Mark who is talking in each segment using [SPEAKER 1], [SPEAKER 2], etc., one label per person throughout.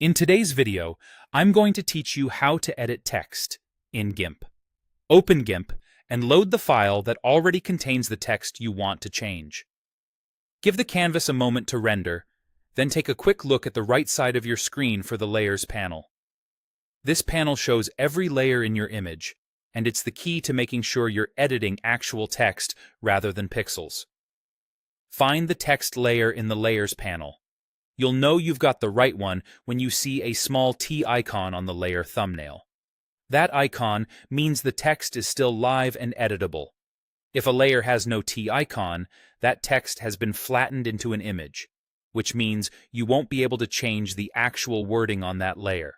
[SPEAKER 1] In today's video, I'm going to teach you how to edit text in GIMP. Open GIMP and load the file that already contains the text you want to change. Give the canvas a moment to render, then take a quick look at the right side of your screen for the Layers panel. This panel shows every layer in your image, and it's the key to making sure you're editing actual text rather than pixels. Find the text layer in the Layers panel. You'll know you've got the right one when you see a small T icon on the layer thumbnail. That icon means the text is still live and editable. If a layer has no T icon, that text has been flattened into an image, which means you won't be able to change the actual wording on that layer.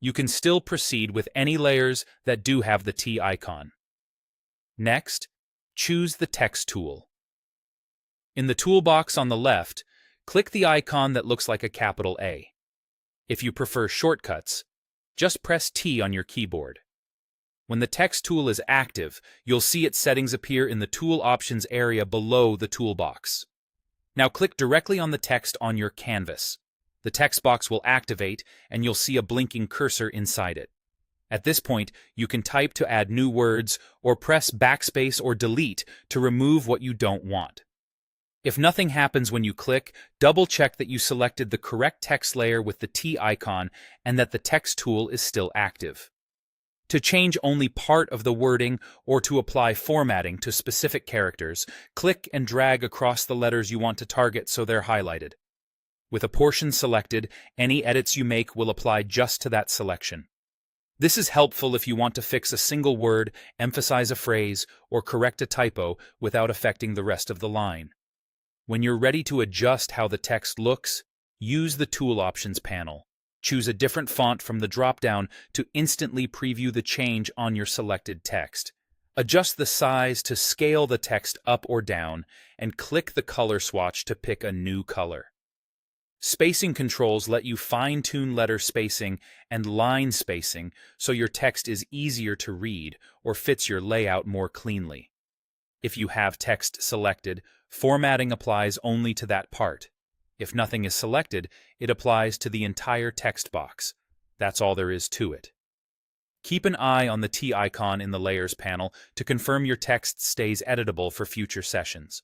[SPEAKER 1] You can still proceed with any layers that do have the T icon. Next, choose the Text tool. In the toolbox on the left, click the icon that looks like a capital A. If you prefer shortcuts, just press T on your keyboard. When the Text tool is active, you'll see its settings appear in the Tool Options area below the toolbox. Now click directly on the text on your canvas. The text box will activate, and you'll see a blinking cursor inside it. At this point, you can type to add new words, or press backspace or delete to remove what you don't want. If nothing happens when you click, double-check that you selected the correct text layer with the T icon and that the Text tool is still active. To change only part of the wording or to apply formatting to specific characters, click and drag across the letters you want to target so they're highlighted. With a portion selected, any edits you make will apply just to that selection. This is helpful if you want to fix a single word, emphasize a phrase, or correct a typo without affecting the rest of the line. When you're ready to adjust how the text looks, use the Tool Options panel. Choose a different font from the drop-down to instantly preview the change on your selected text. Adjust the size to scale the text up or down, and click the color swatch to pick a new color. Spacing controls let you fine-tune letter spacing and line spacing so your text is easier to read or fits your layout more cleanly. If you have text selected, formatting applies only to that part. If nothing is selected, it applies to the entire text box. That's all there is to it. Keep an eye on the T icon in the Layers panel to confirm your text stays editable for future sessions.